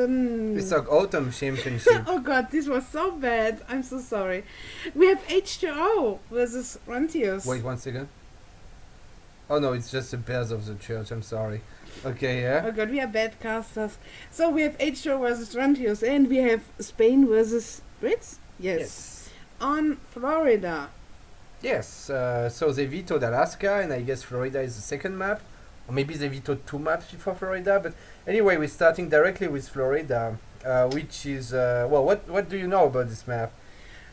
ESOC Autumn Championship. Oh god, this was so bad. I'm so sorry. We have H2O versus Runtius. Wait 1 second. Oh no, it's just the bells of the church. I'm sorry. Okay, yeah. Oh god, we are bad casters. So we have H2O versus Runtius, and we have Spain versus Brits. Yes. On Florida. Yes. So they vetoed Alaska, and I guess Florida is the second map. Or maybe they vetoed 2 maps before Florida, but anyway, we're starting directly with Florida, which is, well, what do you know about this map?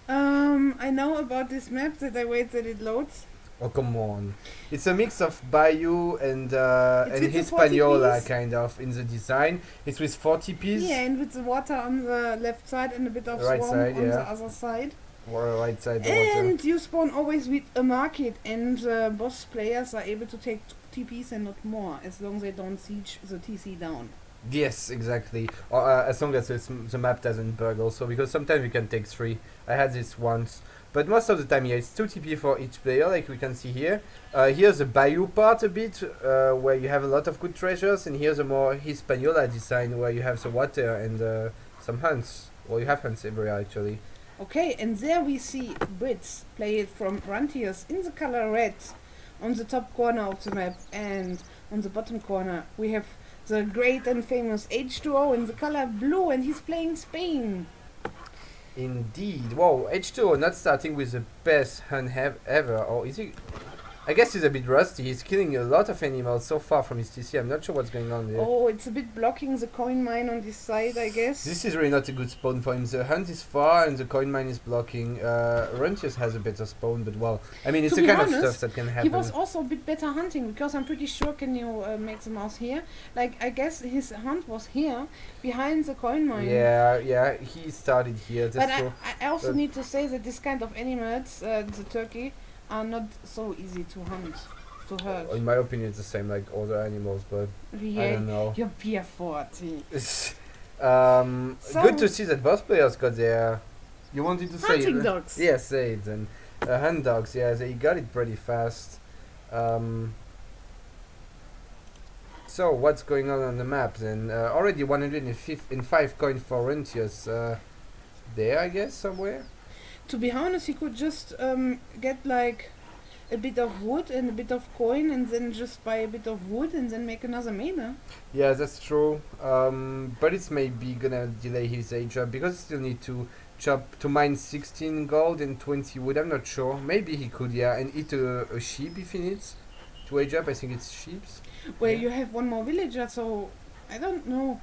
I know about this map that I wait that it loads. Oh, come on. It's a mix of Bayou and with the Hispaniola, 40Ps. kind of, in the design. It's with 40 Ps. Yeah, and with the water on the left side and a bit of Right swamp side, on yeah. the other side. Or right side the water. And you spawn always with a market, and boss players are able to take TPs and not more, as long as they don't siege the TC down. Yes, exactly. Or as long as the map doesn't bug also, because sometimes you can take 3. I had this once. But most of the time, yeah, it's 2 TP for each player, like we can see here. Here's the Bayou part a bit, where you have a lot of good treasures, and here's a more Hispaniola design, where you have the water and some hunts. Well, you have hunts everywhere, actually. Okay, and there we see Brits play it from Runtius in the color red on the top corner of the map, and on the bottom corner we have the great and famous H2O in the color blue, and he's playing Spain. Indeed. Wow, H2O not starting with the best hunt ever, or is he? I guess he's a bit rusty. He's killing a lot of animals so far from his TC. I'm not sure what's going on there. Oh, it's a bit blocking the coin mine on this side, I guess. This is really not a good spawn for him. The hunt is far and the coin mine is blocking. Runtius has a better spawn, but well, I mean, it's the kind of stuff that can happen. He was also a bit better hunting, because I'm pretty sure, can you make the mouse here? Like, I guess his hunt was here, behind the coin mine. Yeah, he started here. But true. I also need to say that this kind of animals, the turkey, are not so easy to hunt, to hurt. In my opinion, it's the same like other animals, but Yeah, I don't know. you're Pier 40. Good to see that both players got their. You wanted to say Hunting dogs. Yeah, say it. And hunt dogs. Yeah, they got it pretty fast. So what's going on the map then? Already 105 coins for Runtius. There, I guess, somewhere. To be honest, he could just get like a bit of wood and a bit of coin, and then just buy a bit of wood and then make another miner. Yeah, that's true. But it's maybe gonna delay his age up because he still need to mine 16 gold and 20 wood. I'm not sure. Maybe he could, yeah, and eat a sheep if he needs to age up. I think it's sheeps. Well, Yeah. you have one more villager, so I don't know.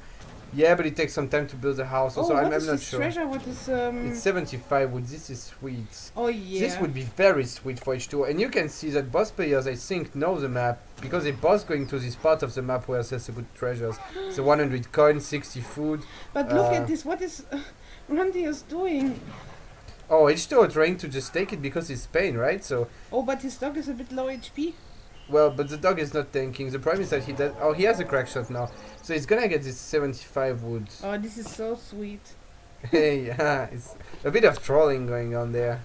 Yeah, but it takes some time to build a house. Also, what I'm is not this sure. treasure? What is It's 75 wood. This is sweet. Oh yeah. This would be very sweet for H2O. And you can see that boss players, I think, know the map because they both going to this part of the map where there's the good treasures. The 100 coins, 60 food. But look at this. What is Runtius doing? Oh, H2O trying to just take it because it's Spain, right? So, Oh, but his dog is a bit low HP. well, but the dog is not tanking. The problem is that he does. Oh, he has a crack shot now, so he's gonna get this 75 wood. Oh, this is so sweet. Yeah, it's a bit of trolling going on there.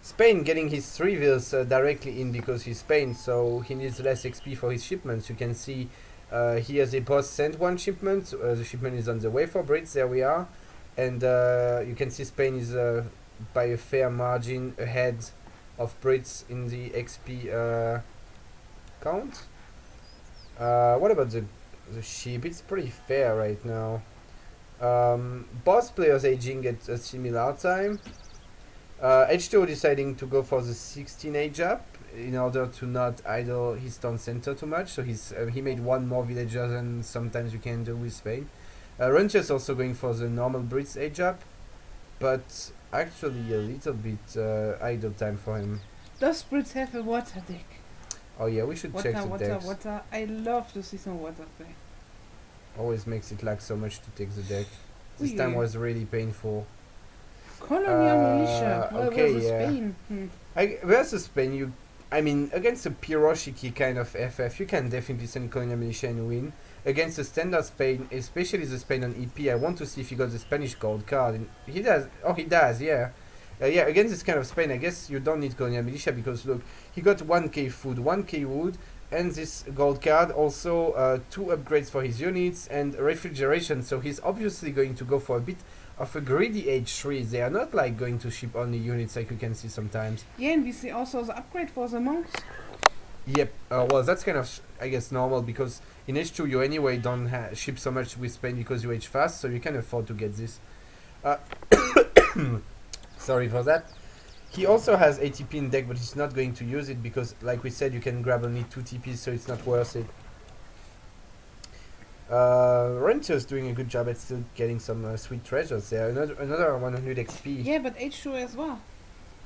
Spain getting his 3 wheels directly in because he's Spain, so he needs less XP for his shipments. You can see here the boss sent 1 shipment. The shipment is on the way for Brits. There we are, and you can see Spain is by a fair margin ahead of Brits in the XP count. What about the sheep? It's pretty fair right now. Boss players aging at a similar time. H2O deciding to go for the 16 age up in order to not idle his town center too much. So he made 1 more villager than sometimes you can do with Spain. Runtius also going for the normal Brits age up, but actually a little bit idle time for him. Does Brits have a water deck? Oh yeah, we should check the decks. Water. I love to see some water play. Always makes it lag so much to take the deck. This Ooh, time yeah. was really painful. Colonial militia. Okay, versus yeah. Spain. Versus Spain, I mean, against a Piroshiki kind of FF, you can definitely send Colonial Militia and win. Against the standard Spain, especially the Spain on EP, I want to see if he got the Spanish gold card. And he does. Oh, he does, yeah. Yeah, against this kind of Spain, I guess you don't need Colonial Militia because look, he got 1k food, 1k wood, and this gold card also 2 upgrades for his units and refrigeration. So he's obviously going to go for a bit of a greedy H3. They are not like going to ship only units like you can see sometimes. Yeah, and we see also the upgrade for the monks. Yep. Well, that's kind of I guess normal because in H2 you anyway don't ship so much with Spain because you age fast, so you can afford to get this. Sorry for that. He also has ATP in deck, but he's not going to use it because, like we said, you can grab only 2 TPs, so it's not worth it. Runtius doing a good job at still getting some sweet treasures there. Another 100 XP. Yeah, but H2 as well.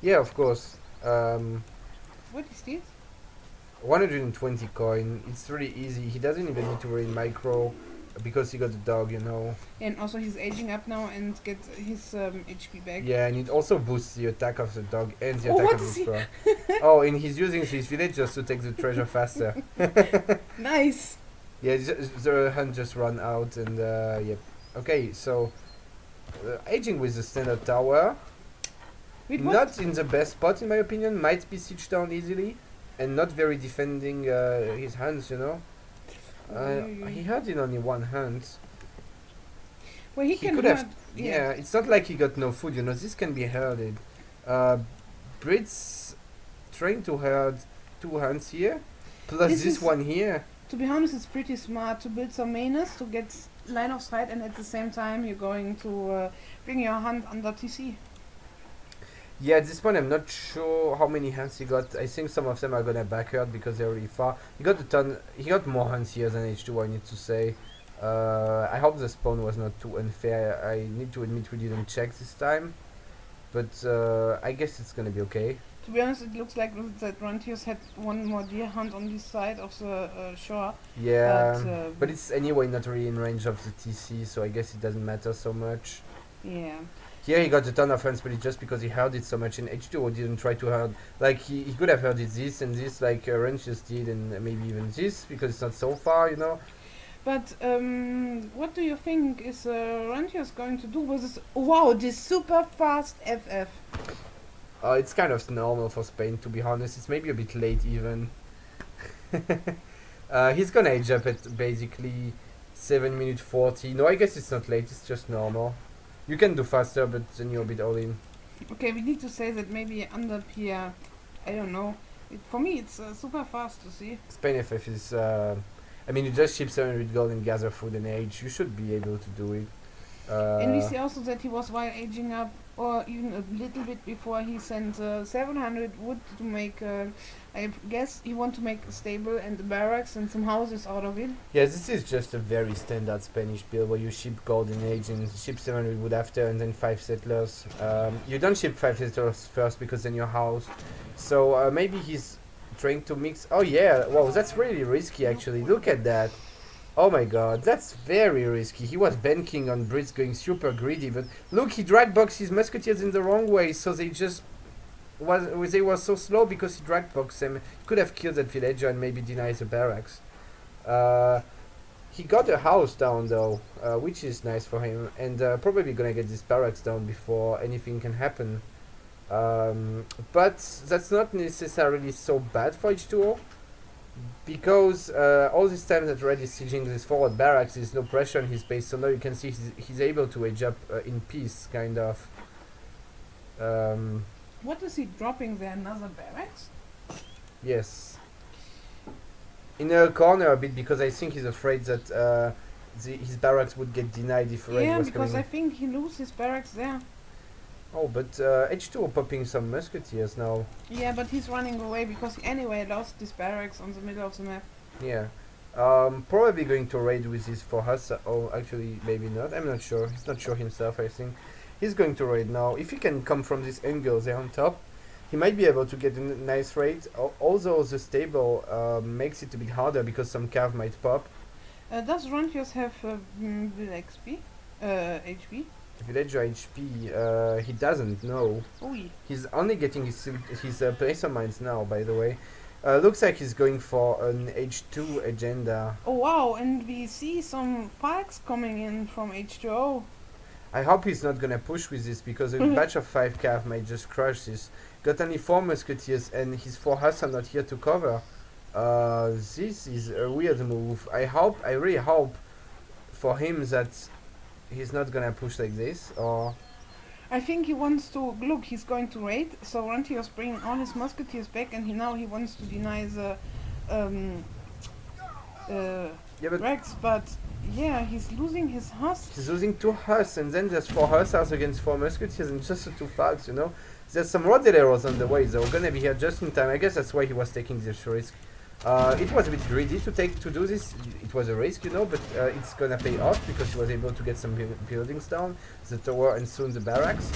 Yeah, of course. What is this? 120 coin. It's really easy. He doesn't even need to raid micro because he got the dog, you know. And also he's aging up now and get his HP back. Yeah, and it also boosts the attack of the dog and the Oh, attack what of is the he- squirrel. Oh, and he's using his village just to take the treasure faster. Nice. Yeah, the hunt just run out and yep. Okay, so aging with the standard tower, Wait, what? not in the best spot in my opinion. Might be sieged down easily, and not very defending his hunts. You know, he had in only one hunt. Well, he can could have. hurt- Yeah, it's not like he got no food. You know, this can be herded. Brits trying to herd 2 hunts here, plus This this is- one here. To be honest, it's pretty smart to build some mainers to get line of sight, and at the same time you're going to bring your hunt under TC. Yeah, at this point I'm not sure how many hunts he got. I think some of them are gonna backherd because they're really far. He got a ton. He got more hunts here than H2. I need to say. I hope the spawn was not too unfair. I need to admit we didn't check this time, but I guess it's gonna be okay. To be honest, it looks like that Runtius had one more deer hunt on this side of the shore. Yeah, But but it's anyway not really in range of the TC, so I guess it doesn't matter so much. yeah. Here he got a ton of hunts, but it's just because he herded so much in H2 didn't try to herd. Like he could have herded this and this like Runtius did, and maybe even this because it's not so far, you know. But what do you think is Runtius going to do with this? Wow, this super fast FF. It's kind of normal for Spain, to be honest. It's maybe a bit late even. He's gonna age up at basically 7 minute 40. No, I guess it's not late. It's just normal. You can do faster, but then you're a bit all in. Okay, we need to say that maybe under Pierre, I don't know. For me, it's super fast to see. Spain FF is. I mean, you just ship 700 gold and gather food and age. You should be able to do it. And we see also that he was while aging up, or even a little bit before, he sent 700 wood to make, I guess he want to make a stable and a barracks and some houses out of it. Yeah, this is just a very standard Spanish build where you ship gold and age and ship 700 wood after and then 5 settlers. You don't ship 5 settlers first because then you're housed. So maybe he's trying to mix. Oh yeah, wow, that's really risky actually. Look at that. Oh my god, that's very risky. He was banking on Brits going super greedy, but look, he drag boxed his musketeers in the wrong way, so they just they were so slow because he drag boxed them. He could have killed that villager and maybe deny the barracks. He got a house down though, which is nice for him, and probably gonna get this barracks down before anything can happen. But that's not necessarily so bad for H2O. Because all this time that Red is sieging this forward barracks, there's no pressure on his base, so now you can see he's able to age up in peace, kind of. What is he dropping there? Another barracks? Yes. In a corner a bit, because I think he's afraid that his barracks would get denied if Red Yeah, was because coming I think he loses his barracks there. Oh, but H2O popping some musketeers now. Yeah, but he's running away because he anyway lost his barracks on the middle of the map. Yeah. Probably going to raid with his for us. Oh, actually, maybe not. I'm not sure. He's not sure himself, I think. He's going to raid now. If he can come from this angle there on top, he might be able to get a nice raid. Although the stable makes it a bit harder because some cav might pop. Does Runtius have XP? HP? Villager HP, he doesn't, no. Oui. He's only getting his placer mines now, by the way. Looks like he's going for an H2 agenda. Oh wow, and we see some Falks coming in from H2O. I hope he's not gonna push with this, because a batch of 5 cav might just crush this. Got only 4 musketeers, and his 4 huts are not here to cover. This is a weird move. I really hope for him that he's not gonna push like this, or I think he wants to look. He's going to raid, so Runtius bringing all his musketeers back, and now he wants to deny the yeah, but Rex. But yeah, he's losing his husk. he's losing 2 Huss, and then there's 4 Hussars against 4 Musketeers and just the 2 Falcons, you know. There's some rocket arrows on the way, so we're gonna be here just in time. I guess that's why he was taking this risk. It was a bit greedy to do this. It was a risk, you know, but it's gonna pay off because he was able to get some buildings down, the tower and soon the barracks.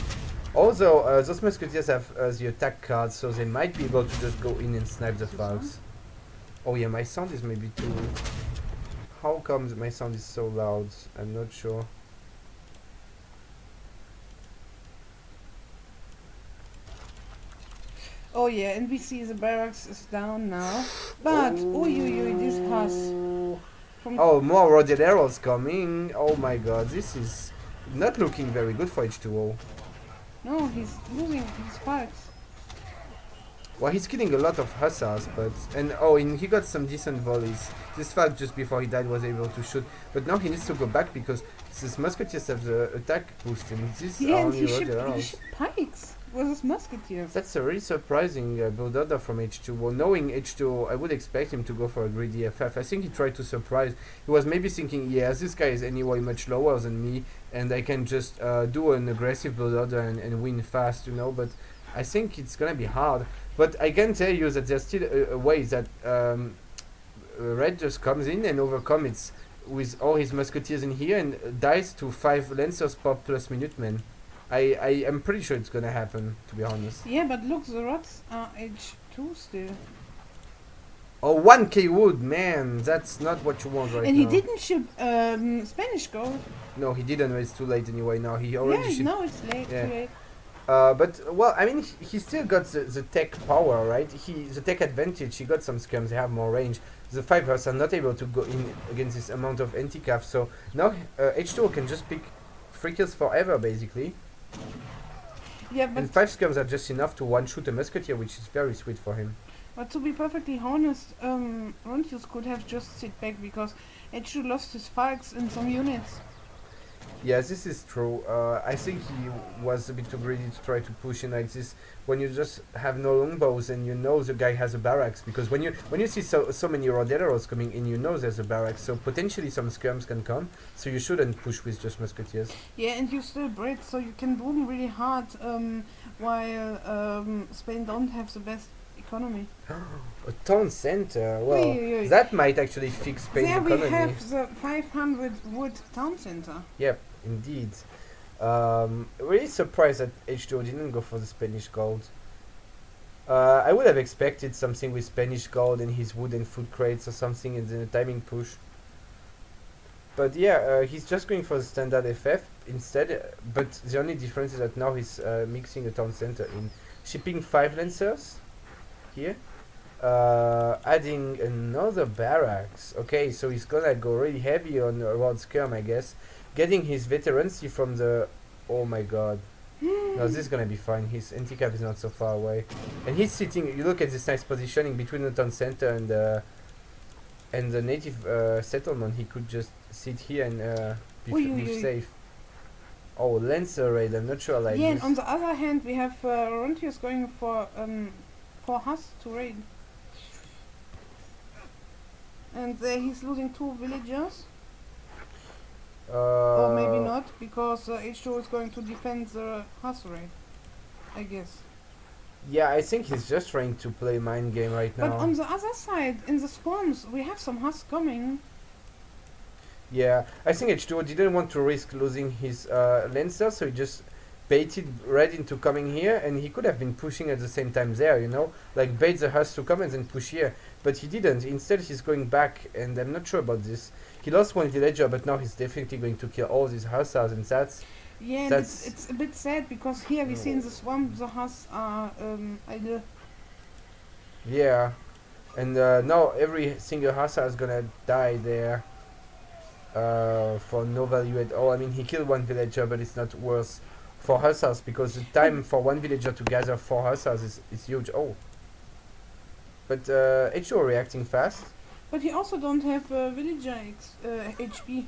Also, those Musketeers have the attack cards, so they might be able to just go in and snipe the Falcons. Oh yeah, my sound is maybe too... How come my sound is so loud? I'm not sure. Oh yeah, and we see the barracks is down now. But this has from Oh, more rocket arrows coming. Oh my god, this is not looking very good for H2O. no, he's losing his fights. Well, he's killing a lot of hussars, but... And he got some decent volleys. This Falk just before he died was able to shoot. But now he needs to go back because these musketeers have the attack boost and this Yeah, are and only he rocket arrows. shipped pikes with his musketeers. That's a really surprising build order from H2O. Knowing H2O, I would expect him to go for a greedy FF. I think he tried to surprise. He was maybe thinking, yeah, this guy is anyway much lower than me, and I can just do an aggressive build order and win fast, you know. But I think it's gonna be hard. But I can tell you that there's still a way that Red just comes in and overcomes it with all his musketeers in here and dies to 5 Lancers pop plus Minutemen. I am pretty sure it's gonna happen, to be honest. Yeah, but look, the rods are H2 still. Oh, 1k wood, man, that's not what you want right now. And he didn't ship Spanish gold. No, he didn't, it's too late anyway now. He already Yeah, shipped. now it's late. Yeah. Too late. But, well, I mean, he still got the tech power, right? The tech advantage, he got some skirms, they have more range. The 5 are not able to go in against this amount of anti-cav, so now H2O can just pick 3 kills forever, basically. Yeah, but And 5 skirms are just enough to one-shoot a musketeer, which is very sweet for him. But to be perfectly honest, Runtius could have just sit back because H2 lost his Falks in some units. Yes, this is true. I think he was a bit too greedy to try to push in like this when you just have no longbows and you know the guy has a barracks, because when you see so many rodelleros coming in, you know there's a barracks, so potentially some skirms can come, so you shouldn't push with just musketeers. Yeah, and you still Brit, so you can boom really hard while Spain don't have the best economy. A town center, well, Oi. that might actually fix Spain's There economy. we have the 500 wood town center. Yep, indeed. Really surprised that H2O didn't go for the Spanish gold. I would have expected something with Spanish gold and his wood and food crates or something in the timing push. But yeah, he's just going for the standard FF instead, but the only difference is that now he's mixing a town center in. Shipping 5 Lancers here. Adding another barracks. Okay, so he's gonna go really heavy on around skirm, I guess. Getting his veterancy from the... Oh my god. No, this is gonna be fine. His anti-cap is not so far away. And he's sitting... You look at this nice positioning between the town center and the native settlement. He could just sit here and be safe. Oh, Lancer raid. I'm not sure I like Yeah, this. and on the other hand, we have Runtius going for Huss to raid. And there he's losing 2 villagers. Or maybe not, because H2 is going to defend the Huss raid, I guess. Yeah, I think he's just trying to play mind game right now. But on the other side, in the swarms, we have some Huss coming. Yeah, I think H2O didn't want to risk losing his Lancer, so he just baited Red into coming here, and he could have been pushing at the same time there, you know? Like, bait the Huss to come and then push here. But he didn't. Instead, he's going back, and I'm not sure about this. He lost 1 villager, but now he's definitely going to kill all these Hussars, and that's... Yeah, and it's a bit sad, because here we see in the swamp the Huss are idle. Yeah. And now every single Hussar is gonna die there. For no value at all. I mean, he killed 1 villager, but it's not worth 4 Hussars, because the time for 1 villager to gather 4 Hussars is huge. Oh. But H2 reacting fast. But he also don't have villager HP.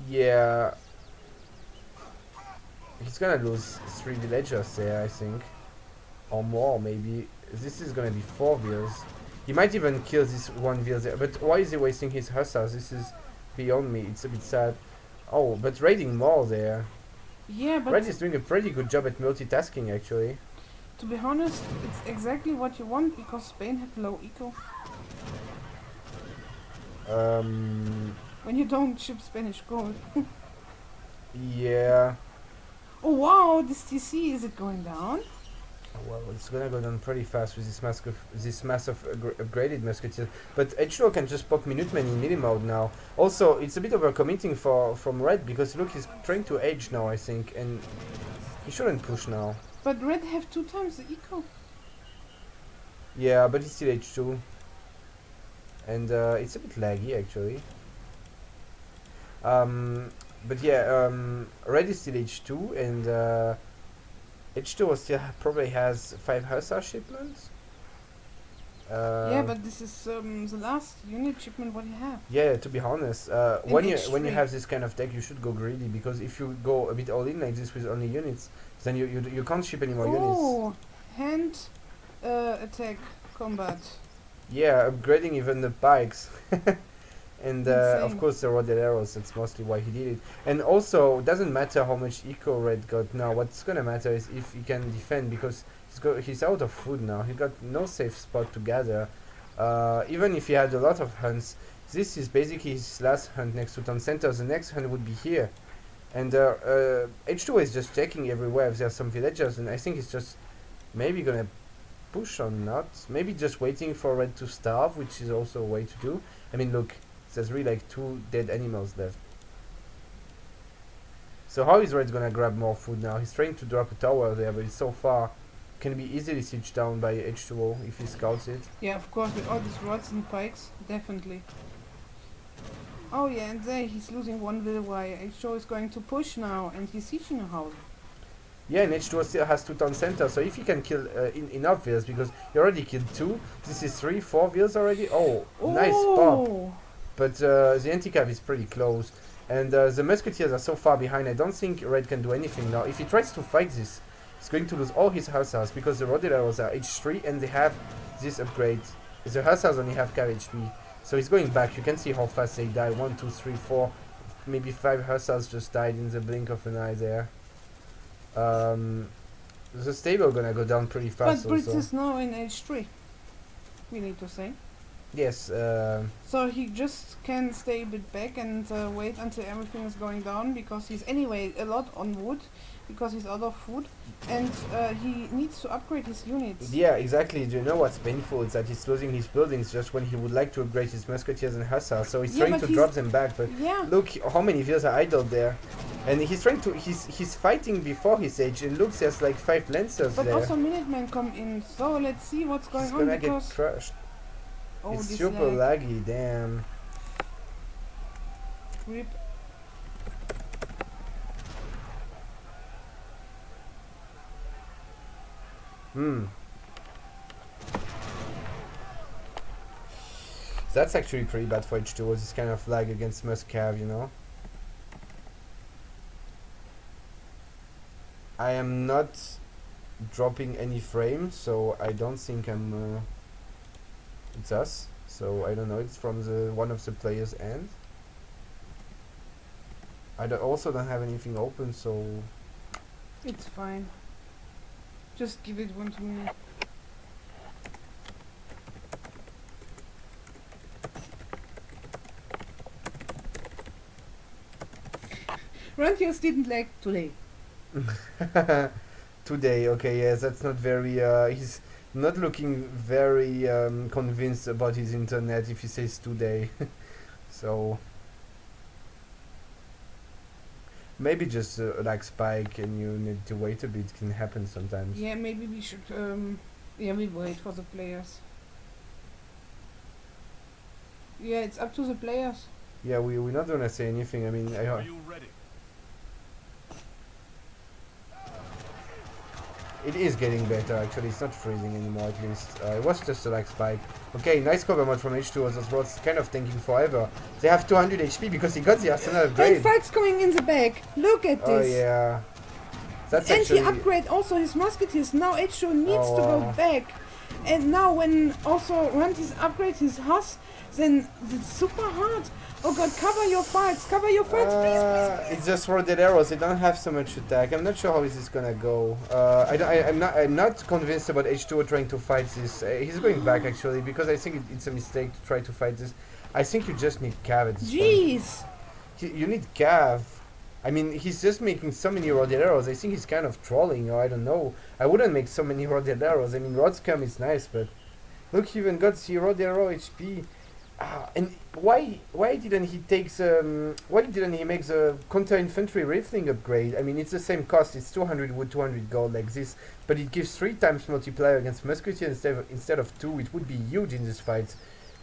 Yeah. He's gonna lose 3 villagers there, I think. Or more, maybe. This is gonna be 4 vills. He might even kill this 1 vill there. But why is he wasting his hussars? This is beyond me. It's a bit sad. Oh, but raiding more there. Yeah, but Red is doing a pretty good job at multitasking, actually. to be honest, it's exactly what you want because Spain have low eco. When you don't ship Spanish gold. Yeah. Oh wow, this TC, is it going down? Well, it's gonna go down pretty fast with this massive upgraded musketeer. But H2 can just pop Minutemen in mini mode now. Also, it's a bit overcommitting from Red because look, he's trying to age now, I think, and he shouldn't push now. But Red have 2 times the eco. Yeah, but it's still H2, and it's a bit laggy actually. But yeah, Red is still H2, and H2 still probably has 5 Hussar shipments. Yeah, but this is the last unit shipment what you have. Yeah, to be honest, when you H3. have this kind of deck, you should go greedy because if you go a bit all in like this with only units, then you can't ship any more units. Oh, hand attack combat. Yeah, upgrading even the bikes. And of Insane. course the rodded arrows, that's mostly why he did it. And also, doesn't matter how much eco Red got now, what's gonna matter is if he can defend, because he's out of food now, he got no safe spot to gather. Even if he had a lot of hunts, this is basically his last hunt next to town center, the next hunt would be here. And H2 is just checking everywhere if there are some villagers, and I think he's just maybe gonna push or not, maybe just waiting for Red to starve, which is also a way to do. I mean, look, there's really like 2 dead animals left. So how is Red gonna grab more food now? He's trying to drop a tower there, but it's so far. Can be easily sieged down by H2O if he scouts it. Yeah, of course, with all these rods and pikes, definitely. Oh yeah, and there he's losing 1 will wire. H2 is going to push now, and he's sieging a house. Yeah, and H2O still has 2 town center, so if he can kill enough vills, because he already killed 2, this is 3, 4 vills already. Oh, nice pop. But the anti-cav is pretty close, and the musketeers are so far behind. I don't think Red can do anything now. If he tries to fight this, he's going to lose all his hussars because the rodded arrows are H3 and they have this upgrade. The hussars only have cav HP, so he's going back. You can see how fast they die. 1, 2, 3, 4, maybe 5 hussars just died in the blink of an eye there. The stable gonna go down pretty fast. But Brits also. is now in H3. We need to say. Yes. So he just can stay a bit back and wait until everything is going down, because he's anyway a lot on wood, because he's out of food, and he needs to upgrade his units. Yeah, exactly. Do you know what's painful? Is that he's losing his buildings just when he would like to upgrade his musketeers and hussars. So he's trying to drop them back, but yeah. look how many vills are idle there, and he's trying to he's fighting before his age. It looks there's like 5 lancers But there. also Minutemen come in, so let's see what's going He's on. gonna Because get crushed. oh, It's this super lag. laggy. Damn. Rip. That's actually pretty bad for H2O, this kind of lag against Muscav, you know. I am not dropping any frames, so I don't think I'm... it's us, so I don't know, it's from the one of the players' end. I also don't have anything open, so... It's fine. Just give it one to me. Runtius didn't lag today. Today, okay, yes, that's not very... he's not looking very convinced about his internet if he says today. So... maybe just like spike and you need to wait a bit, can happen sometimes. Yeah, maybe we should yeah, we wait for the players. Yeah, it's up to the players. Yeah, we're not gonna say anything. I mean, Are you ready? It is getting better actually, it's not freezing anymore at least. It was just a lag spike. Okay, nice cover mod from H2O, those rods kind of tanking forever. They have 200 HP because he got the arsenal upgrade. And Falk's coming in the back. Look at Oh this. yeah. That's And actually... he upgrade also his musketeers. Now H2O needs Oh, to go wow. back. And now when also Runtius upgrade his Huss, then it's super hard. Oh god, cover your fights, please. It's just for dead arrows. They don't have so much attack. I'm not sure how this is gonna go. I'm not convinced about H2O trying to fight this. He's going back actually because I think it's a mistake to try to fight this. I think you just need Cav at this Jeez. point. You need Cav. I mean, he's just making so many raw dead arrows. I think he's kind of trolling, or I don't know. I wouldn't make so many raw dead arrows. I mean, rod scum is nice, but look, he even got 0 dead arrow HP. And why didn't he take why didn't he make the counter infantry rifling upgrade? I mean, it's the same cost. It's 200 wood, 200 gold like this, but it gives 3 times multiplier against musketeers instead of 2. It would be huge in this fight.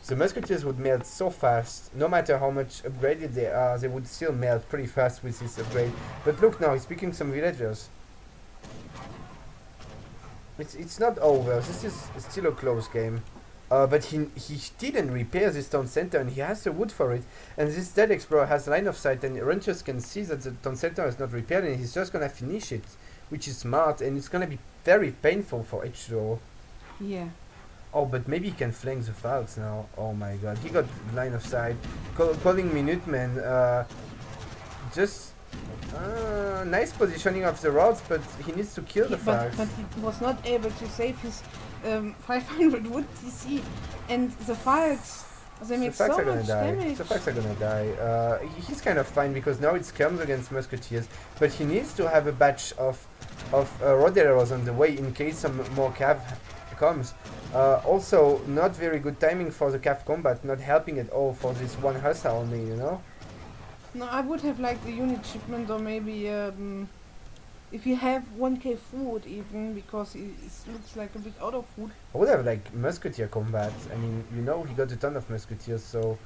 The musketeers would melt so fast. No matter how much upgraded they are, they would still melt pretty fast with this upgrade. But look now, he's picking some villagers. It's not over. This is still a close game. But he didn't repair this town center, and he has the wood for it. And this dead explorer has line of sight, and Runtius can see that the town center is not repaired, and he's just gonna finish it, which is smart, and it's gonna be very painful for H2O. Yeah. Oh, but maybe he can flank the Falks now. Oh my god, he got line of sight. Calling Minutemen. Just nice positioning of the rods, but he needs to kill the Falks. But he was not able to save his 500 wood DC, and the Falks, they make so much damage. The Falks are gonna die. He's kind of fine because now it's comes against musketeers, but he needs to have a batch of raw dead arrows on the way in case some more cav comes. Also, not very good timing for the cav combat, not helping at all for this one hussar only, you know? No, I would have liked a unit shipment, or maybe if you have 1k food even, because it looks like a bit out of food. I would have like musketeer combat. I mean, you know, he got a ton of musketeers, so...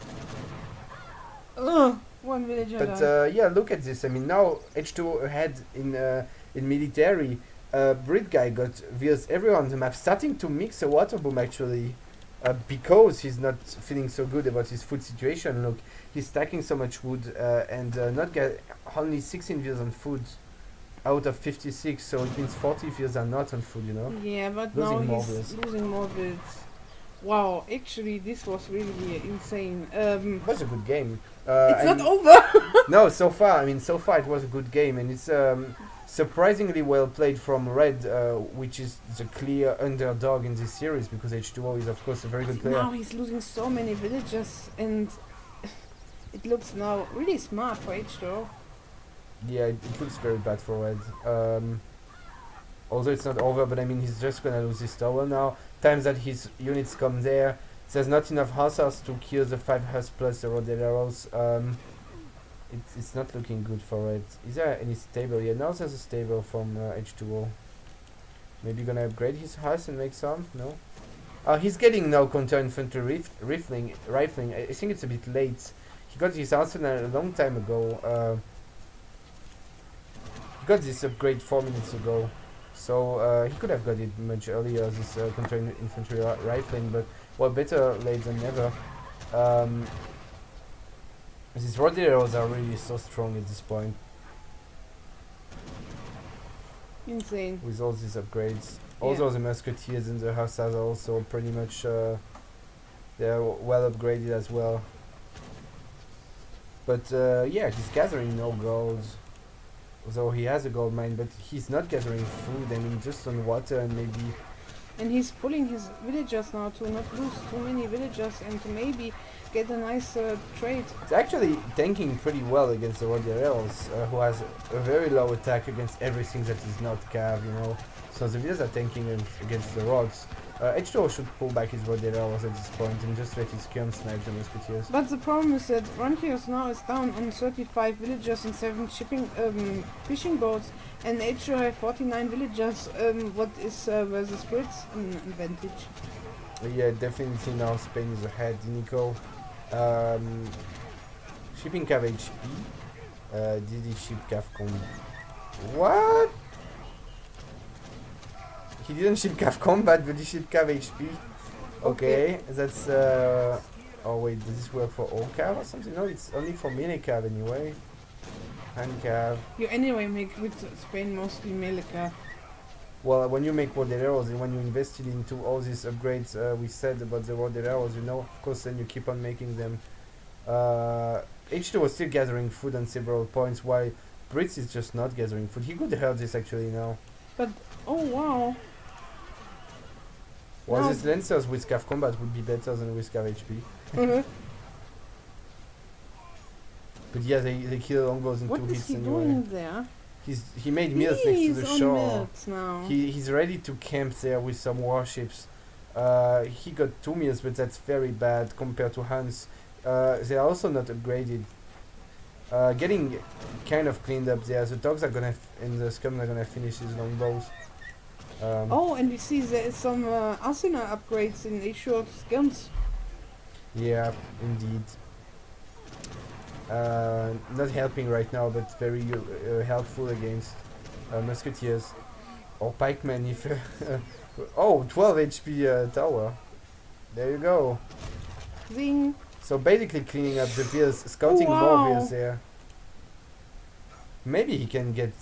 One villager But died. yeah, look at this. I mean, now H2O ahead in military. Brit guy got views everywhere on the map, starting to mix a water boom actually, because he's not feeling so good about his food situation. Look, he's stacking so much wood and not get only 16 views on food out of 56, so it means 40 views are not on food, you know. Yeah, but losing now more he's builds. losing more builds. Wow, actually this was really insane. It was a good game. It's not over! No, so far, I mean, so far it was a good game, and it's surprisingly well played from Red, which is the clear underdog in this series, because H2O is of course a very good player. Now he's losing so many villagers, and it looks now really smart for H2O. Yeah, it looks very bad for Red. Although it's not over, but I mean, he's just gonna lose his tower now. Times that his units come there, there's not enough hussars to kill the 5 huss plus the roaded arrows. It's not looking good for Red. Is there any stable? Yeah, now there's a stable from H2O. Maybe gonna upgrade his huss and make some? No? He's getting now counter infantry rifling. I think it's a bit late. He got his arsenal a long time ago. He got this upgrade 4 minutes ago. So he could have got it much earlier, this counter infantry rifling, but well, better late than never. These road arrows are really so strong at this point. Insane. With all these upgrades. Also the musketeers and the hussars are also pretty much they're well upgraded as well. But yeah, he's gathering no gold. Though he has a gold mine, but he's not gathering food. I mean, just on water and maybe... And he's pulling his villagers now to not lose too many villagers and to maybe get a nice trade. It's actually tanking pretty well against the Rodierels, who has a very low attack against everything that is not cav, you know. So the Villas are tanking against the rods. H2O should pull back his Rodierels at this point and just let his Skirm snipe the musketeers. But the problem is that Runtius now is down on 35 villagers and 7 fishing boats, and H2O have 49 villagers. What is versus Brits an advantage? Yeah, definitely now Spain is ahead. Nico. Shipping cav HP. DD ship cav com. What? he didn't ship Cav Combat, but he shipped Cav HP. Okay, that's oh wait, does this work for all Cav or something? No, it's only for melee Cav anyway. Hand Cav. You anyway make with Spain mostly melee cav. Well, when you make Roderos and when you invested into all these upgrades we said about the Roderos, you know, of course, then you keep on making them. H2 was still gathering food on several points, while Brits is just not gathering food. He could help this actually now. But oh wow. Well, No. these Lancers with Cav Combat would be better than with Cav HP. But yeah, they kill longbows in What 2 is hits he anyway. doing there? He made meals next to the He's on shore. milks now. He's ready to camp there with some warships. He got 2 meals, but that's very bad compared to Hans. They are also not upgraded. Getting kind of cleaned up there. The dogs are gonna and the scum are gonna finish his longbows. Oh, and we see there is some arsenal upgrades in a short skills. Yeah, indeed. Not helping right now, but very helpful against musketeers or pikemen. If oh, 12 HP tower. There you go. Zing. So basically cleaning up the wheels, scouting Oh, more wow. wheels there. Maybe he can get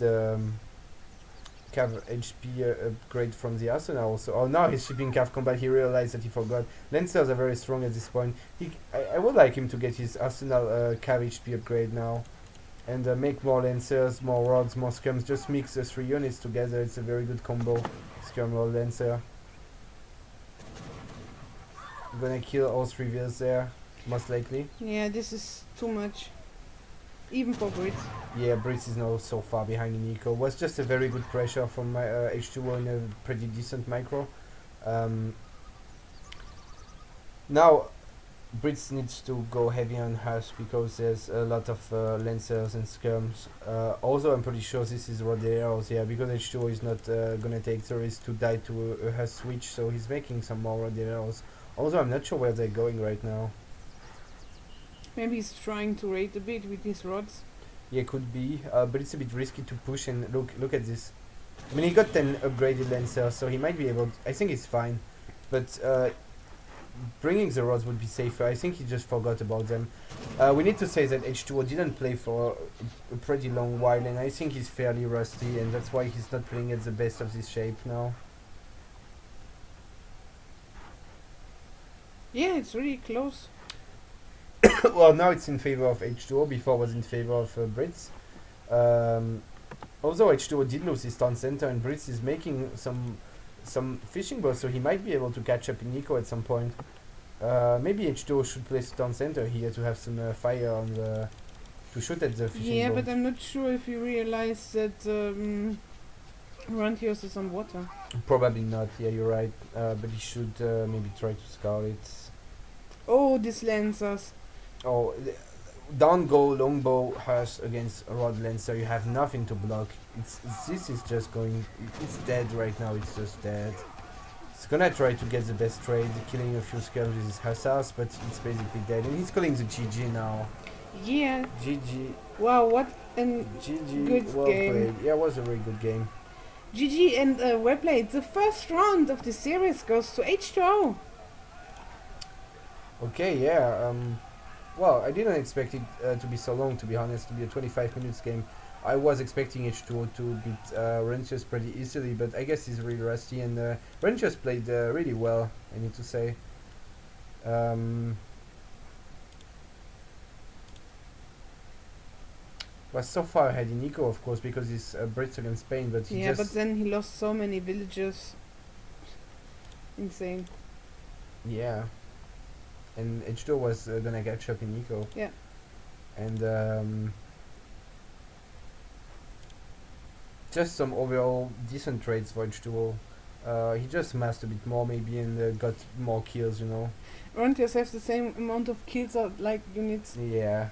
Cav HP upgrade from the arsenal also. Oh, now he's shipping Cav Combat. He realized that he forgot. Lancers are very strong at this point. I would like him to get his arsenal Cav HP upgrade now. And make more Lancers, more rods, more scums. Just mix the 3 units together. It's a very good combo. Scum rod Lancer. I'm gonna kill all 3 wheels there, most likely. Yeah, this is too much. Even for Brits. Yeah, Brits is now so far behind in eco. Was just a very good pressure from my H2O in a pretty decent micro. Now, Brits needs to go heavy on Hus because there's a lot of Lancers and Skirms. Also, I'm pretty sure this is Roderos, yeah, because H2O is not gonna take the risk to die to a Hus switch, so he's making some more Roderos. Also, I'm not sure where they're going right now. Maybe he's trying to raid a bit with his rods. Yeah, could be, but it's a bit risky to push. And look at this. I mean, he got 10 upgraded Lancers, so he might be able to, I think it's fine, but bringing the rods would be safer. I think he just forgot about them. We need to say that H2O didn't play for a pretty long while, and I think he's fairly rusty, and that's why he's not playing at the best of his shape now. Yeah, it's really close. Well, now it's in favor of H2O, before was in favor of Brits. Although H2O did lose his town center, and Brits is making some fishing boats, so he might be able to catch up in eco at some point. Maybe H2O should place town center here to have some fire on the to shoot at the fishing Yeah, boat. but I'm not sure if you realize that Runtius is on water. Probably not. Yeah, you're right. But he should maybe try to scout it. Oh, these Lancers. Oh, down go longbow has against a rod lancer. You have nothing to block. This is just going. It's dead right now. It's just dead. It's gonna try to get the best trade, killing a few skulls with his hussars, but it's basically dead. And he's calling the GG now. Yeah. GG. Wow, what an GG. Good well game. played. Yeah, it was a very good game. GG and well played. The first round of the series goes to H2O. Okay, yeah. Well, I didn't expect it to be so long, to be honest, to be a 25 minutes game. I was expecting H2O to beat Runtius pretty easily, but I guess he's really rusty, and Runtius played really well, I need to say. Was so far ahead in eco, of course, because he's Brits against Spain, but he Yeah, just... but then he lost so many villages. Insane. Yeah. And H2O was gonna catch up in eco. Yeah. And just some overall decent trades for H2O. He just massed a bit more maybe and got more kills, you know. Runtius has the same amount of kills like units. Yeah.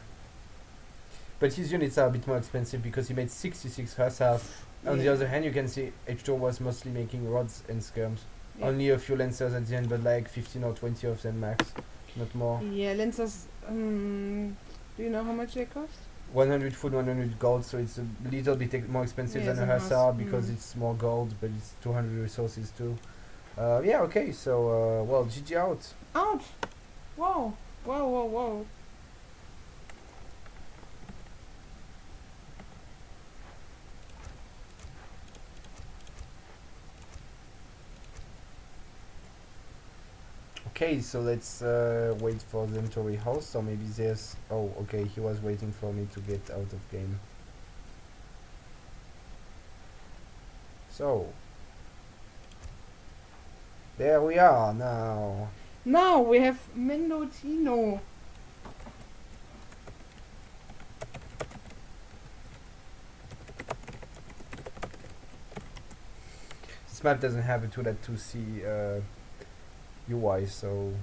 But his units are a bit more expensive because he made 66 hussars. On the Yeah. other hand, you can see H2O was mostly making rods and skirms. Yeah. Only a few lancers at the end, but like 15 or 20 of them max, not more. Yeah, Lancers. Do you know how much they cost? 100 food, 100 gold, so it's a little bit more expensive Yeah, than a than hussar us, because it's more gold, but it's 200 resources too. Yeah, okay, so well, GG out. Ouch! Whoa! Whoa! Whoa! Whoa! Okay, so let's wait for them to rehost, or maybe there's... Oh, okay, he was waiting for me to get out of game. So, there we are now. Now we have Mendocino. This map doesn't have a 2.2c UI, so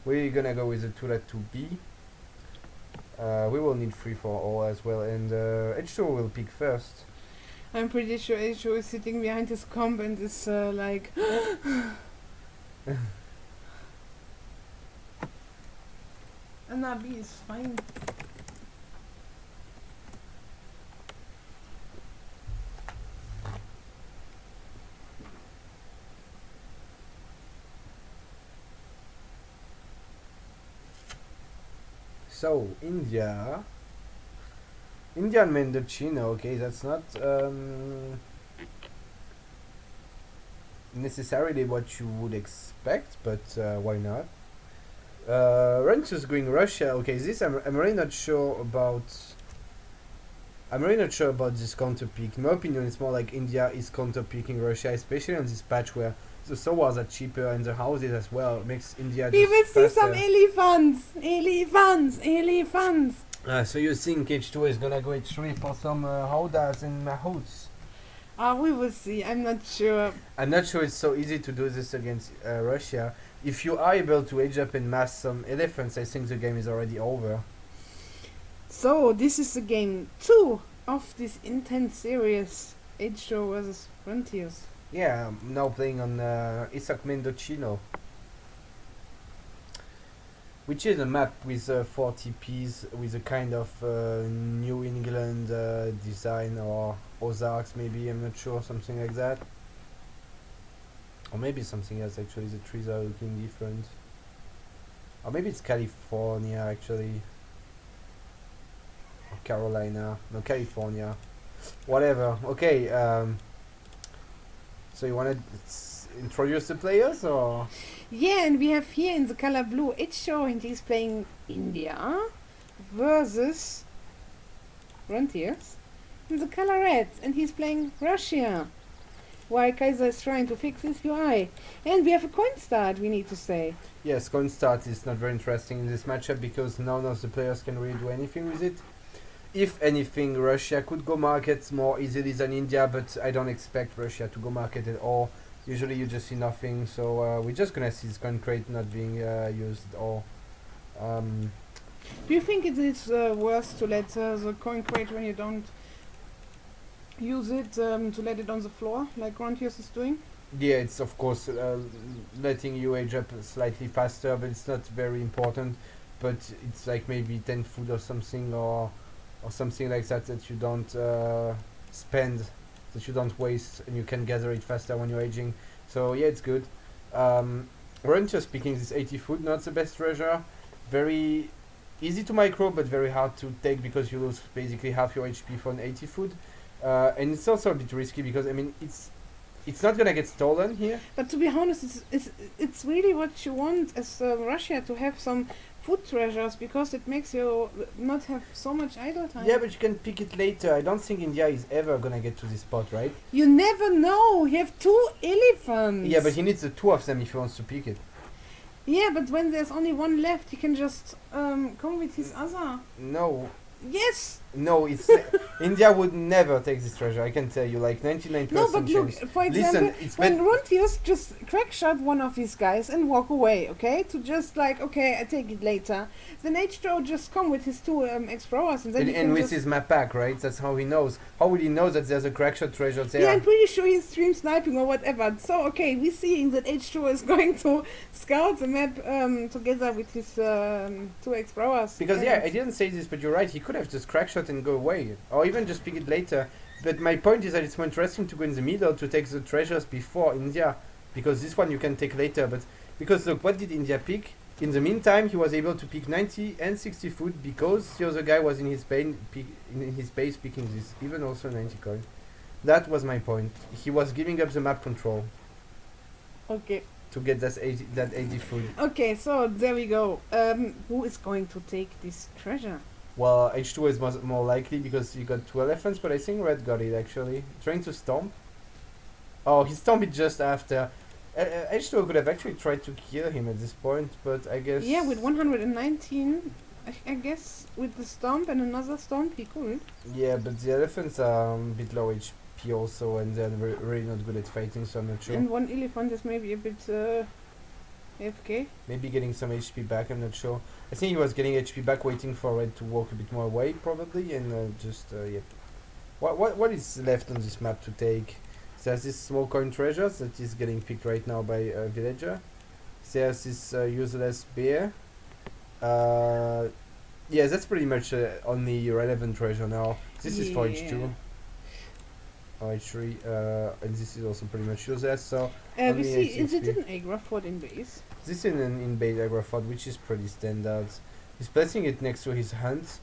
we're gonna go with a 2.2b. We will need 3 for all as well, and H2 will pick first. I'm pretty sure H2 is sitting behind his comp and is like. Anna B is fine. So, India and Mendocino, okay, that's not necessarily what you would expect, but why not? Runtius going Russia, okay, this I'm really not sure about. I'm really not sure about this counter pick. In my opinion, it's more like India is counter picking Russia, especially on this patch where the sowars are cheaper and the houses as well. It makes India We just will see faster. some elephants! Elephants! Elephants! So you think H2 is gonna go H3 for some howdahs and mahouts? We will see. I'm not sure. I'm not sure it's so easy to do this against Russia. If you are able to age up and mass some elephants, I think the game is already over. So, this is the game 2 of this intense series. H2 versus Runtius. Yeah, I'm now playing on ESOC Mendocino, which is a map with 4 TPs with a kind of New England design, or Ozarks maybe, I'm not sure, something like that. Or maybe something else actually, the trees are looking different. Or maybe it's California actually. Or Carolina, no, California. Whatever, okay. So you wanna introduce the players, or? Yeah, and we have here in the color blue H2 and he's playing India versus Runtius in the color red and he's playing Russia. While Kaiser is trying to fix his UI. And we have a coin start, we need to say. Yes, coin start is not very interesting in this matchup because none of the players can really do anything with it. If anything, Russia could go market more easily than India, but I don't expect Russia to go market at all. Usually you just see nothing, so we're just gonna see this coin crate not being used at all. Do you think it is worse to let the coin crate when you don't use it, to let it on the floor like Runtius is doing? Yeah, it's of course letting you age up slightly faster, but it's not very important. But it's like maybe 10 food or something, or something like that that you don't spend, that you don't waste, and you can gather it faster when you're aging. So yeah, it's good. Runtius speaking, this 80 food, not the best treasure. Very easy to micro, but very hard to take because you lose basically half your HP for an 80 food. And it's also a bit risky because I mean it's not gonna get stolen here. But to be honest, it's really what you want as Russia, to have some food treasures, because it makes you not have so much idle time. Yeah, but you can pick it later. I don't think India is ever gonna get to this spot, right? You never know. You have 2 elephants. Yeah, but he needs the 2 of them if he wants to pick it. Yeah, but when there's only one left, he can just come with his other. No, Yes. No, it's India would never take this treasure. I can tell you, like 99% No, but look, chance. for example, Listen, it's when better. Runtius just crack shot one of his guys and walk away, okay, to just like, okay, I take it later. Then H2O just come with his two explorers and then he And can with just... his map pack, right? That's how he knows. How would he know that there's a crackshot treasure there? Yeah, I'm pretty sure he's stream sniping or whatever. So, okay, we're seeing that H2O is going to scout the map together with his two explorers. Because and yeah, I didn't say this, but you're right. He could have just crackshot and go away, or even just pick it later. But my point is that it's more interesting to go in the middle to take the treasures before India, because this one you can take later. But because look, what did India pick? In the meantime, he was able to pick 90 and 60 food because the other guy was in his base picking this, even also 90 coin. That was my point. He was giving up the map control Okay. to get that 80 food. Okay, so there we go. Who is going to take this treasure? Well, H2 is more likely because he got 2 elephants, but I think Red got it actually. Trying to stomp. Oh, he stomped it just after. H2 could have actually tried to kill him at this point, but I guess... Yeah, with 119, I guess, with the stomp and another stomp, he could. Yeah, but the elephants are a bit low HP also, and they're really not good at fighting, so I'm not sure. And one elephant is maybe a bit AFK. Maybe getting some HP back, I'm not sure. I think he was getting HP back, waiting for Red to walk a bit more away, probably, and yeah. What is left on this map to take? There's this small coin treasure that is getting picked right now by a villager. There's this useless bear. Yeah, that's pretty much only relevant treasure now. This is for H2. H3, and this is also pretty much useless, so... We see, is it an Agra fort in base? This is an in-base Agra fort, which is pretty standard. He's placing it next to his hunt.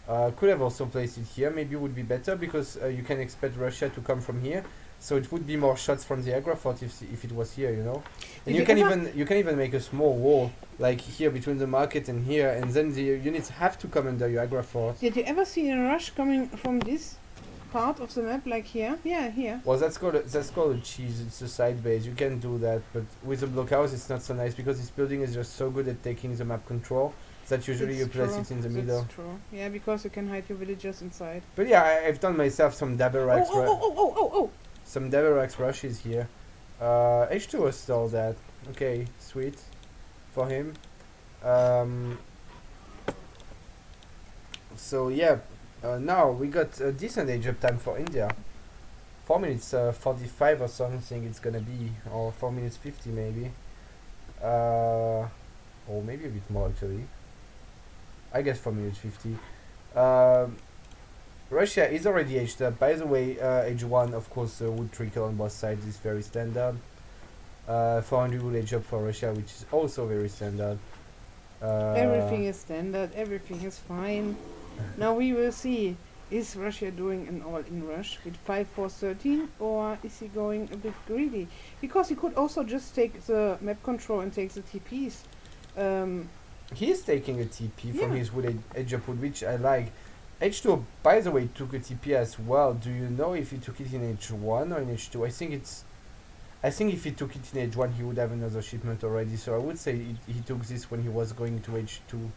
Could have also placed it here, maybe would be better, because you can expect Russia to come from here. So it would be more shots from the Agra fort if it was here, you know. And you can even make a small wall like here between the market and here, and then the units have to come under your Agra fort. Did you ever see a rush coming from this part of the map, like here? Yeah, here. Well, that's called a cheese. It's a side base. You can do that, but with the blockhouse, it's not so nice because this building is just so good at taking the map control that usually you place it in the middle. That's true. Yeah, because you can hide your villagers inside. But yeah, I've done myself some dabber racks. Oh! Some dabber racks rushes here. H2O stole that. Okay, sweet for him. So yeah, now we got a decent age up time for India. 4 minutes 45 or something it's gonna be, or 4 minutes 50 maybe. Or maybe a bit more actually. I guess 4 minutes 50. Russia is already aged up. By the way, age 1, of course, wood trickle on both sides is very standard. 400 would age up for Russia, which is also very standard. Everything is standard, everything is fine. Now we will see, is Russia doing an all-in rush with 5-4-13, or is he going a bit greedy? Because he could also just take the map control and take the TPs. He is taking a TP from his wood edge up wood, which I like. H2, by the way, took a TP as well. Do you know if he took it in H1 or in H2? I think if he took it in H1, he would have another shipment already. So I would say he took this when he was going to H2.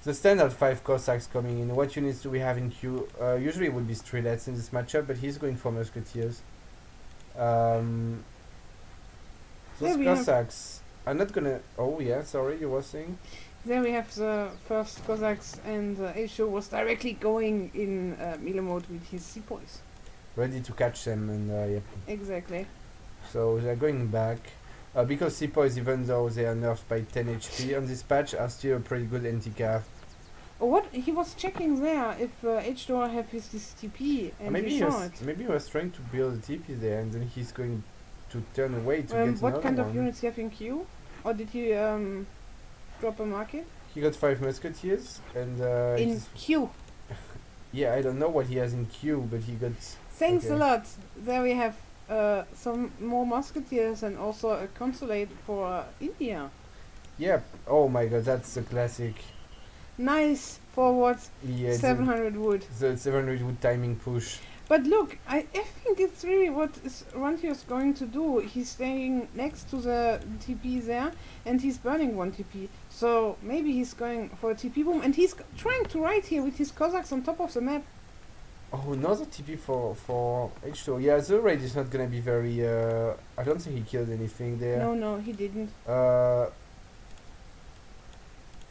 The standard 5 Cossacks coming in. What units do we have in queue? Usually it would be Strelets in this matchup, but he's going for Musketeers. Those Cossacks are not gonna... Oh yeah, sorry, you were saying? There we have the first Cossacks, and Aisho was directly going in melee mode with his sepoys. Ready to catch them, and yep. Exactly. So they're going back. Because sepoys, even though they are nerfed by 10 HP on this patch, are still a pretty good anti-cav. Oh, what? He was checking there if H2 have his TP, and maybe he saw it. Maybe he was trying to build a TP there, and then he's going to turn away to get another what kind one. of units you have in queue? Or did he drop a market? He got 5 Musketeers, and in queue. Yeah, I don't know what he has in queue, but he got... Thanks a lot. There we have some more Musketeers and also a consulate for India. Yep. Oh my god, that's a classic. Nice forward. Yeah, 700 wood. The 700 wood timing push. But look, I think it's really what is Runtius going to do. He's staying next to the TP there, and he's burning one TP. So maybe he's going for a TP boom, and he's trying to ride here with his Cossacks on top of the map. Oh, another TP for H2O. Yeah, the raid is not gonna be very. I don't think he killed anything there. No, he didn't.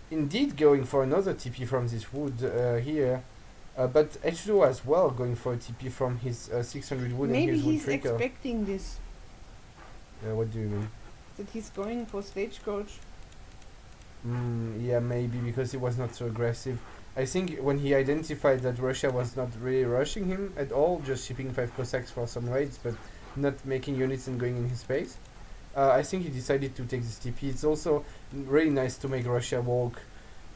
Indeed, going for another TP from this wood here. But H2O as well going for a TP from his 600 wood Maybe and his wood he's trigger. expecting this. What do you mean? That he's going for stagecoach. Yeah, maybe because he was not so aggressive. I think when he identified that Russia was not really rushing him at all, just shipping 5 Cossacks for some raids, but not making units and going in his space, I think he decided to take this TP. It's also really nice to make Russia walk,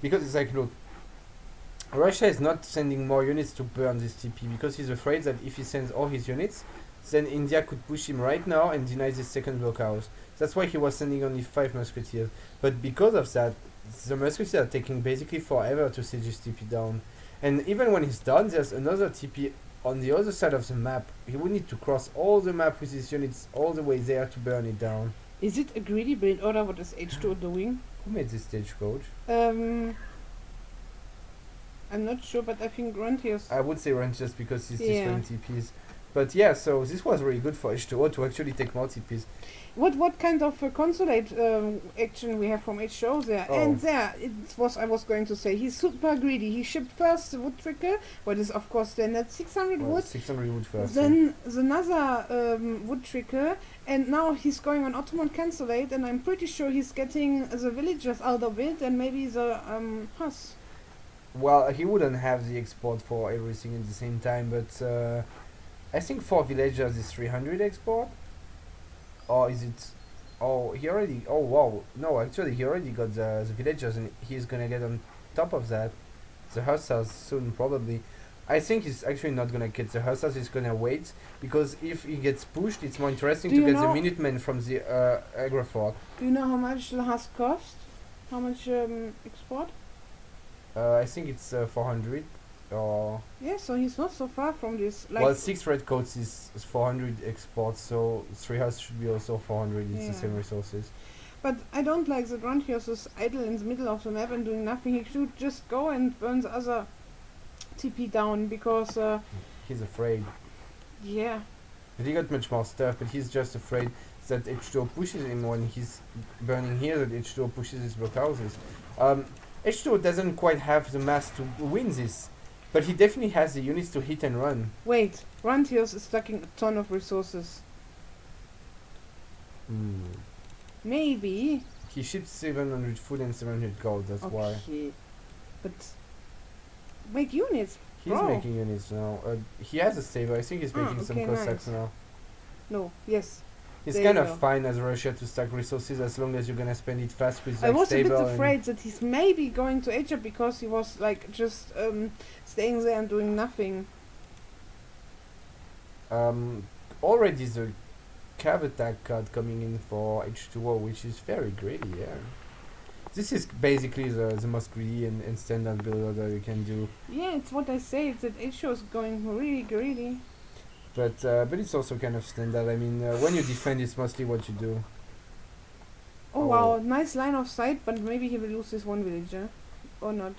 because it's like, look, Russia is not sending more units to burn this TP because he's afraid that if he sends all his units, then India could push him right now and deny this second blockhouse. That's why he was sending only 5 musketeers. But because of that, the musketeers are taking basically forever to siege this TP down. And even when he's done, there's another TP on the other side of the map. He would need to cross all the map with his units all the way there to burn it down. Is it a greedy build order? What is H2 doing? Who made this stagecoach? I'm not sure, but I think Runtius. I would say Runtius because he's Yeah. destroying TPs. But yeah, so this was really good for H2O to actually take more TPs. What kind of consulate action we have from H2O there? Oh. And there, it was I was going to say, he's super greedy. He shipped first the wood trickle, what is of course standard 600 Well, wood. 600 wood first. Then another wood trickle, and now he's going on Ottoman consulate, and I'm pretty sure he's getting the villagers out of it, and maybe the Hus. Well, he wouldn't have the export for everything at the same time, but I think for villagers is 300 export. Or is it? Oh, he already. Oh wow! No, actually, he already got the villagers, and he's gonna get on top of that the hussars soon, probably. I think he's actually not gonna get the hussars. He's gonna wait because if he gets pushed, it's more interesting Do to you get the know- Minutemen from the aggro fort. Do you know how much the Hus cost? How much export? I think it's 400 or. Yeah, so he's not so far from this. Like, Well, 6 red coats is 400 exports, so 3 huts should be also 400. It's the Yeah. same resources. but I don't like that Runtius is idle in the middle of the map and doing nothing. He should just go and burn the other TP down because, He's afraid. yeah. But he got much more stuff, but he's just afraid that H2O pushes him when he's burning here, that H2O pushes his blockhouses. H2O doesn't quite have the mass to win this, but he definitely has the units to hit and run. Wait, Runtius is stacking a ton of resources. Maybe. He ships 700 food and 700 gold, that's why. Okay. But make units. He's Bro. making units now. He has a stable, I think he's making some okay, Cossacks nice. now. No, yes. It's There kind you of go. fine as Russia to stack resources as long as you're gonna spend it fast with I like was a bit stable afraid that he's maybe going to Asia because he was like just staying there and doing nothing. already the cav attack card coming in for H2O, which is very greedy, yeah. This is basically the most greedy and standard build order you can do. Yeah, it's what I say, it's that H is going really greedy. But it's also kind of standard. I mean, when you defend, it's mostly what you do. Oh wow, nice line of sight, but maybe he will lose this one villager. Or not.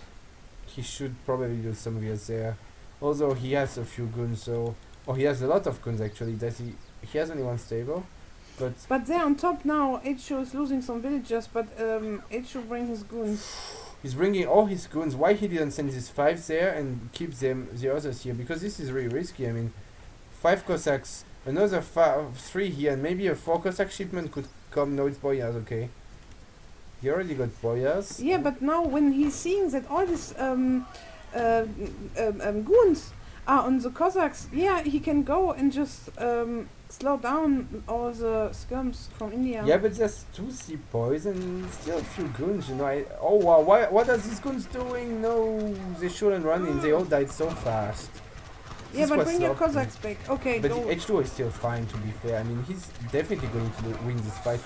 He should probably do some VS there. Although he has a few guns, so... Oh, he has a lot of guns actually. Does he? He has only one stable. But there on top now, H is losing some villagers, but H will bring his goons. He's bringing all his goons. Why he didn't send his 5 there and keep the others here? Because this is really risky. I mean, 5 Cossacks, another 3 here, and maybe a 4 Cossack shipment could come. No, it's Boyars, okay. He already got Boyars. Yeah, but now when he's seeing that all these goons are on the Cossacks, yeah, he can go and just slow down all the skirms from India. Yeah, but there's 2 sepoys and still a few goons, you know. Oh wow, what are these goons doing? No, they shouldn't run in. They all died so fast. Yeah, This but was bring your sloppy. Cossacks back. Okay, But don't. H2O is still fine, to be fair. I mean, he's definitely going to win this fight.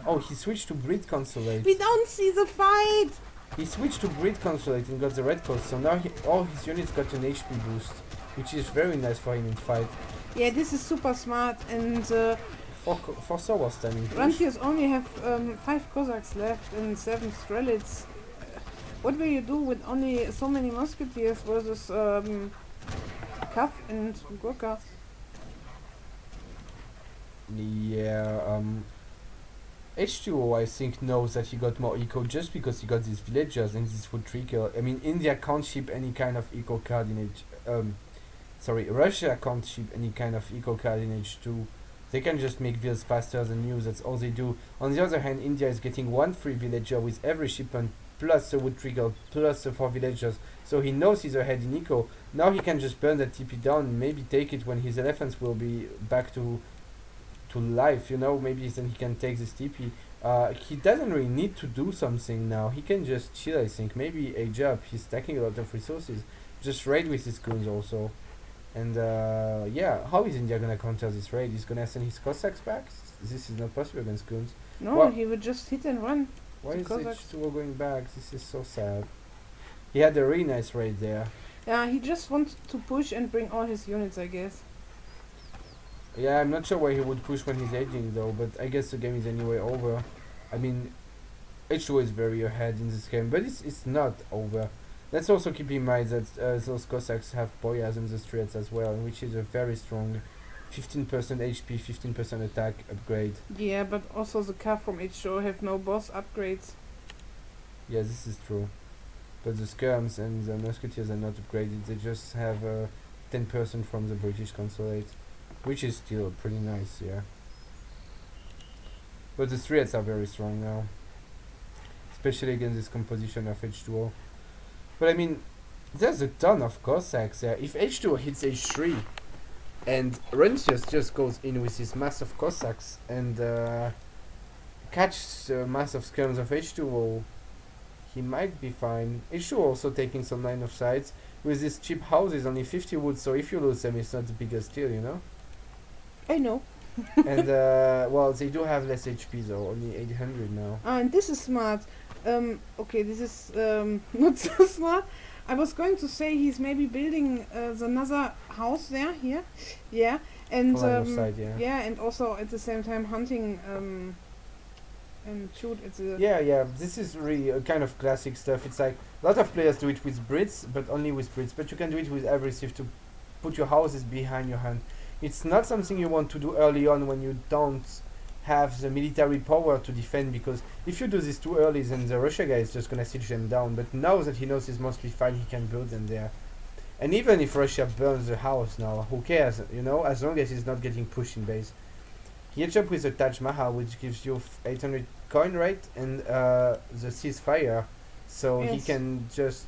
Oh, he switched to Brit Consulate. We don't see the fight! He switched to Brit Consulate and got the red coast, so now all his units got an HP boost. which is very nice for him in fight. Yeah, this is super smart, and For Sowas standing. Runtius only have 5 Cossacks left and 7 Strelets. What will you do with only so many musketeers versus Kav and Gurkha? Yeah, H2O I think knows that he got more eco just because he got these villagers and this would trigger. I mean, India can't ship any kind of eco card in H. Russia can't ship any kind of eco card in H2. They can just make vills faster than you. That's all they do. On the other hand, India is getting 1 free villager with every shipment plus the wood trigger plus the 4 villagers. So he knows he's ahead in eco. Now he can just burn that TP down and maybe take it when his elephants will be back to life, you know, maybe then he can take this TP. He doesn't really need to do something now. He can just chill, I think. Maybe age up. He's stacking a lot of resources. Just raid with his goons also. And yeah, how is India gonna counter this raid? He's gonna send his Cossacks back? This is not possible against goons. No, Well, he would just hit and run. why The is Cossacks. H2O going back? This is so sad. He had a really nice raid there. Yeah, he just wants to push and bring all his units, I guess. Yeah, I'm not sure why he would push when he's aging though, but I guess the game is anyway over. I mean, H2O is very ahead in this game, but it's not over. Let's also keep in mind that those Cossacks have Boyas in the streets as well, which is a very strong 15% HP, 15% attack upgrade. Yeah, but also the Kav from H2O have no boss upgrades. Yeah, this is true. But the skirms and the musketeers are not upgraded, they just have 10% from the British consulate, which is still pretty nice, yeah. But the threats are very strong now, especially against this composition of H2O. But I mean, there's a ton of Cossacks there. If H2O hits H3 and Runtius just goes in with his mass of Cossacks and catch the mass of skirms of H2O, he might be fine. H2O also taking some line of sights. With these cheap houses, only 50 wood, so if you lose them, it's not the biggest deal, you know? I know. And, well, they do have less HP though, only 800 now. And this is smart. Okay, this is not so smart. I was going to say he's maybe building another house there, here. Yeah. And Line of sight, yeah. yeah, and also at the same time hunting and shoot at the... Yeah, this is really a kind of classic stuff. It's like, a lot of players do it with Brits, but only with Brits. But you can do it with every civ to put your houses behind your hand. It's not something you want to do early on when you don't have the military power to defend, because if you do this too early, then the Russia guy is just gonna siege them down. But now that he knows he's mostly fine, he can build them there. And even if Russia burns the house now, who cares, you know, as long as he's not getting pushed in base. He hits up with the Taj Mahal, which gives you 800 coin rate and the ceasefire, so he Yes. can just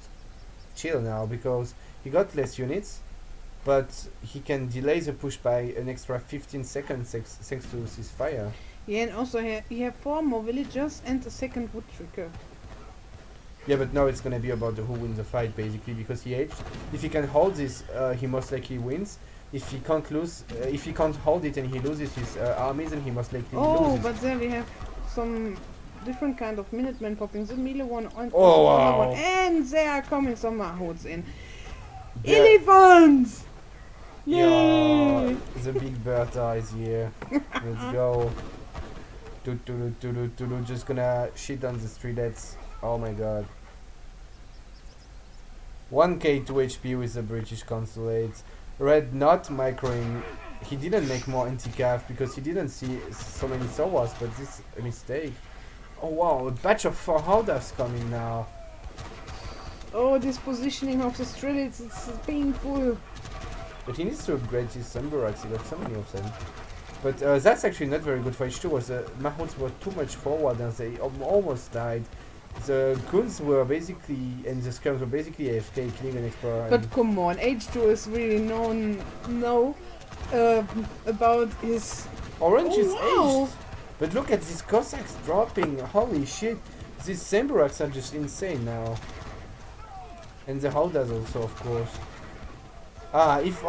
chill now because he got less units, but he can delay the push by an extra 15 seconds thanks to ceasefire. Yeah, and also he have 4 more villagers and a second wood trigger. Yeah, but now it's gonna be about who wins the fight basically, because he aged. If he can hold this, he most likely wins. If he can't hold it and he loses his armies, then he most likely loses. But there we have some different kind of Minutemen popping. The melee one and Oh, also the other wow. one. And there are coming some Mahouts in. Yeah. Elephants! Yeah, Yay! the big Bertha is here. Let's go. Just gonna shit on the streetlets. Oh my god. 1k 2 HP with the British consulate. Red not microing. He didn't make more anti-cav because he didn't see so many Sowas, but this is a mistake. Oh wow, a batch of 4 Howdahs coming now. Oh, this positioning of the Strelitz, it's painful. But he needs to upgrade his Sunburaks, he got so many of them. But that's actually not very good for H2, was the Mahouts were too much forward and they almost died. The goons were basically, and the skirms were basically AFK, killing an explorer. But come on, H2 is really known now about his... Orange is wow. aged. But look at these Cossacks dropping, holy shit. These Samburaks are just insane now. And the Howdahs also, of course. If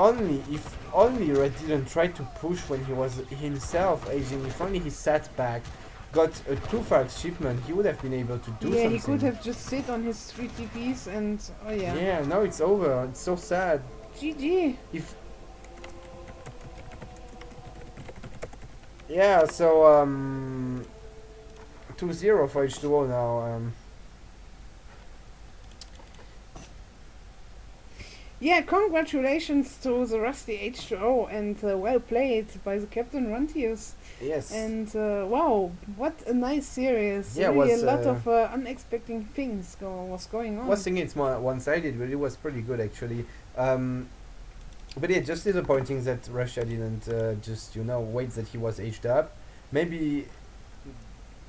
only Red didn't try to push when he was himself aging, if only he sat back, got a 2-fax shipment, he would have been able to do something. Yeah, he could have just sit on his 3 TPs and... oh yeah. Yeah, now it's over, it's so sad. GG. If yeah, so 2-0 for H2O now. Yeah, congratulations to the Rusty H2O and well played by the Captain Runtius. Yes. And wow, what a nice series. Yeah, really was, a lot of unexpected things was going on. Was thinking it's more one-sided, but it was pretty good actually. But yeah, just disappointing that Russia didn't just wait that he was aged up. Maybe.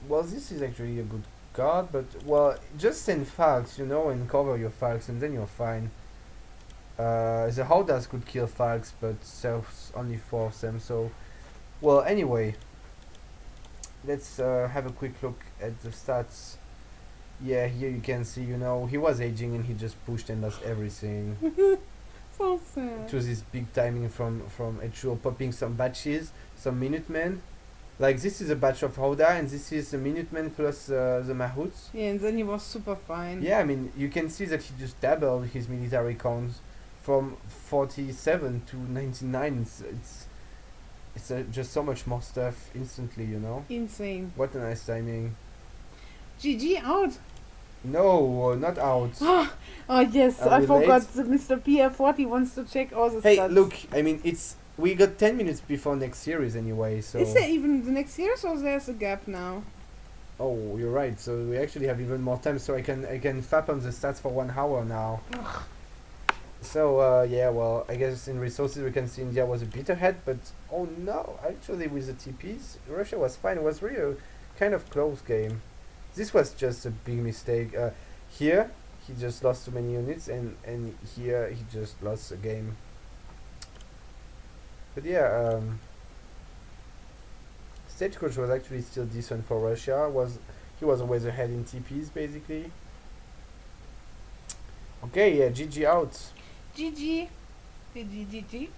Well, this is actually a good card, but well, just send Falks, and cover your Falks, and then you're fine. The Howdahs could kill Falks, but serves only 4 of them. So, well, anyway, let's have a quick look at the stats. Yeah, here you can see, he was aging and he just pushed and lost everything. So sad. It was this big timing from H2O popping some batches, some Minutemen. Like, this is a batch of Howdah, and this is the Minutemen plus the Mahouts. Yeah, and then he was super fine. Yeah, I mean, you can see that he just doubled his military counts from 47 to 99. It's just so much more stuff instantly, Insane. What a nice timing. GG out. No, not out. Oh yes, Are I we forgot. late? Mr. PF40 wants to check all the Hey, stats. look, I mean, we got 10 minutes before next series anyway, so... Is there even the next series or there's a gap now? Oh, you're right, so we actually have even more time, so I can fap on the stats for 1 hour now. Ugh. So, yeah, well, I guess in resources we can see India was a bit ahead, but oh no, actually with the TPs, Russia was fine. It was really a kind of close game. This was just a big mistake. Here, he just lost too many units, and here he just lost the game. But yeah, Stagecoach was actually still decent for Russia. He was always ahead in TPs, basically. Okay, yeah, GG out. GG. GG.